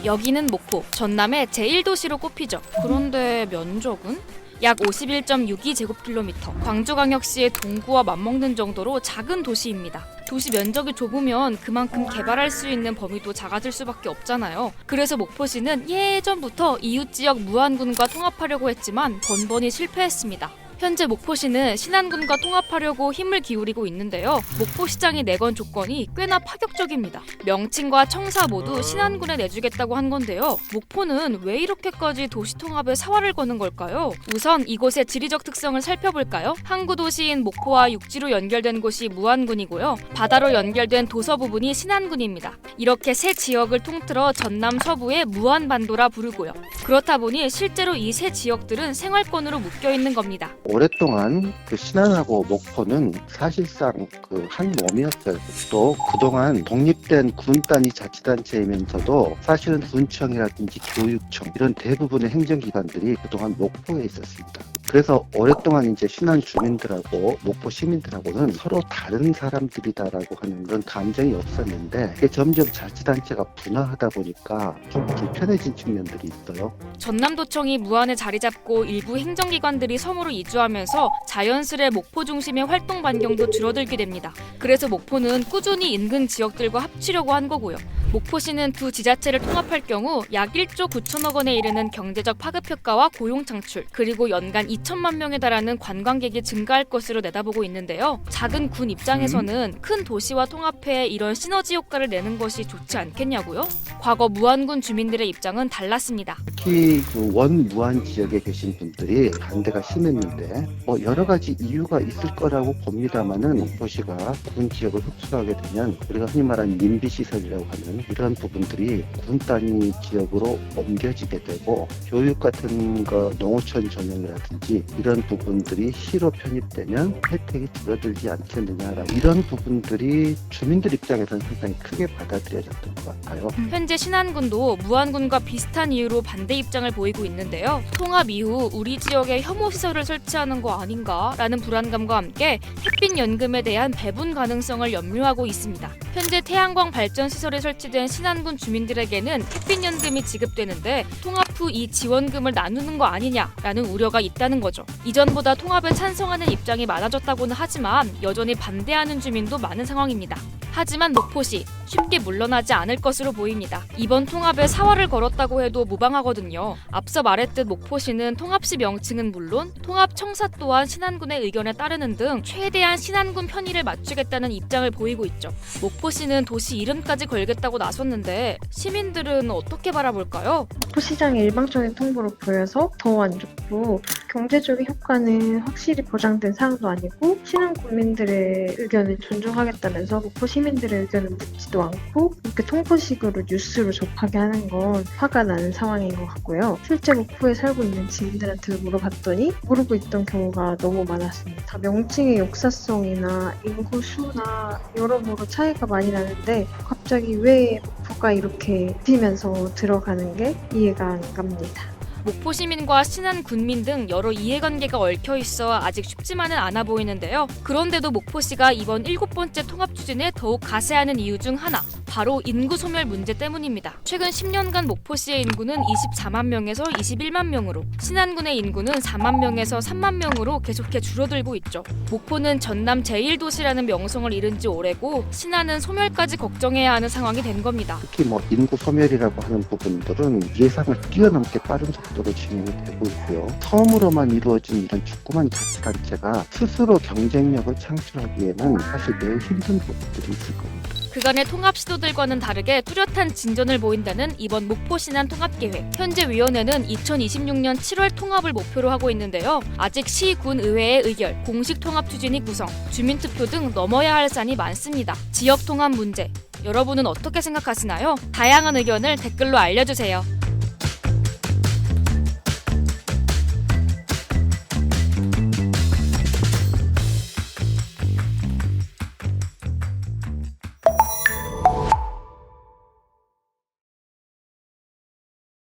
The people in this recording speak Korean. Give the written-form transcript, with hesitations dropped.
여기는 목포, 전남의 제1도시로 꼽히죠. 그런데 면적은? 약 51.62제곱킬로미터, 광주광역시의 동구와 맞먹는 정도로 작은 도시입니다. 도시 면적이 좁으면 그만큼 개발할 수 있는 범위도 작아질 수밖에 없잖아요. 그래서 목포시는 예전부터 이웃지역 무안군과 통합하려고 했지만 번번이 실패했습니다. 현재 목포시는 신안군과 통합하려고 힘을 기울이고 있는데요. 목포시장이 내건 조건이 꽤나 파격적입니다. 명칭과 청사 모두 신안군에 내주겠다고 한 건데요. 목포는 왜 이렇게까지 도시 통합에 사활을 거는 걸까요? 우선 이곳의 지리적 특성을 살펴볼까요? 항구 도시인 목포와 육지로 연결된 곳이 무안군이고요. 바다로 연결된 도서 부분이 신안군입니다. 이렇게 세 지역을 통틀어 전남 서부의 무안반도라 부르고요. 그렇다 보니 실제로 이 세 지역들은 생활권으로 묶여 있는 겁니다. 오랫동안 신안하고 목포는 사실상 한 몸이었어요. 또 그동안 독립된 군 단위 자치단체이면서도 사실은 군청이라든지 교육청 이런 대부분의 행정기관들이 그동안 목포에 있었습니다. 그래서 오랫동안 이제 신안 주민들하고 목포 시민들하고는 서로 다른 사람들이다라고 하는 그런 감정이 없었는데 이게 점점 자치단체가 분화하다 보니까 좀 불편해진 측면들이 있어요. 전남도청이 무안에 자리 잡고 일부 행정기관들이 섬으로 이주하면서 자연스레 목포 중심의 활동 반경도 줄어들게 됩니다. 그래서 목포는 꾸준히 인근 지역들과 합치려고 한 거고요. 목포시는 두 지자체를 통합할 경우 약 1조 9천억 원에 이르는 경제적 파급 효과와 고용 창출, 그리고 연간 2천만 명에 달하는 관광객이 증가할 것으로 내다보고 있는데요. 작은 군 입장에서는 큰 도시와 통합해 이런 시너지 효과를 내는 것이 좋지 않겠냐고요? 과거 무안군 주민들의 입장은 달랐습니다. 특히 원무안 지역에 계신 분들이 반대가 심했는데 여러 가지 이유가 있을 거라고 봅니다만은 목포시가 군 지역을 흡수하게 되면 우리가 흔히 말하는 민비시설이라고 하는 이런 부분들이 군 단위 지역으로 옮겨지게 되고 교육 같은 거 농어촌 전형이라든지 이런 부분들이 시로 편입되면 혜택이 줄어들지 않겠느냐라고 이런 부분들이 주민들 입장에서는 상당히 크게 받아들여졌던 것 같아요. 현재 신안군도 무안군과 비슷한 이유로 반대 입장을 보이고 있는데요. 통합 이후 우리 지역에 혐오시설을 설치하는 거 아닌가라는 불안감과 함께 햇빛연금에 대한 배분 가능성을 염려하고 있습니다. 현재 태양광 발전 시설에 설치된 신안군 주민들에게는 햇빛연금이 지급되는데 통합 후 이 지원금을 나누는 거 아니냐라는 우려가 있다는 거죠. 이전보다 통합에 찬성하는 입장이 많아졌다고는 하지만 여전히 반대하는 주민도 많은 상황입니다. 하지만 목포시 쉽게 물러나지 않을 것으로 보입니다. 이번 통합에 사활을 걸었다고 해도 무방하거든요. 앞서 말했듯 목포시는 통합시 명칭은 물론 통합 청사 또한 신안군의 의견에 따르는 등 최대한 신안군 편의를 맞추겠다는 입장을 보이고 있죠. 목포시는 도시 이름까지 걸겠다고 나섰는데 시민들은 어떻게 바라볼까요? 목포시장의 일방적인 통보로 보여서 더 안 좋고 경제적인 효과는 확실히 보장된 사항도 아니고 신안 국민들의 의견을 존중하겠다면서 목포 시민들의 의견을 묻지도 않고 이렇게 통보식으로 뉴스로 접하게 하는 건 화가 나는 상황인 것 같고요. 실제 목포에 살고 있는 지인들한테 물어봤더니 모르고 있던 경우가 너무 많았습니다. 명칭의 역사성이나 인구 수나 여러모로 차이가 많이 나는데 갑자기 왜 목포가 이렇게 튀면서 들어가는 게 이해가 안 갑니다. 목포 시민과 신안 군민 등 여러 이해관계가 얽혀 있어 아직 쉽지만은 않아 보이는데요. 그런데도 목포시가 이번 7번째 통합 추진에 더욱 가세하는 이유 중 하나, 바로 인구 소멸 문제 때문입니다. 최근 10년간 목포시의 인구는 24만 명에서 21만 명으로, 신안군의 인구는 4만 명에서 3만 명으로 계속해 줄어들고 있죠. 목포는 전남 제1도시라는 명성을 잃은 지 오래고 신안은 소멸까지 걱정해야 하는 상황이 된 겁니다. 특히 인구 소멸이라고 하는 부분들은 예상을 뛰어넘게 빠른 속도로 진행이 되고 있고요. 처음으로만 이루어진 이런 조그만 자치단체가 스스로 경쟁력을 창출하기에는 사실 매우 힘든 부분들이 있을 겁니다. 그간의 통합 시도들과는 다르게 뚜렷한 진전을 보인다는 이번 목포 신안 통합 계획. 현재 위원회는 2026년 7월 통합을 목표로 하고 있는데요. 아직 시, 군, 의회의 의결, 공식 통합 추진이 구성, 주민투표 등 넘어야 할 산이 많습니다. 지역 통합 문제, 여러분은 어떻게 생각하시나요? 다양한 의견을 댓글로 알려주세요.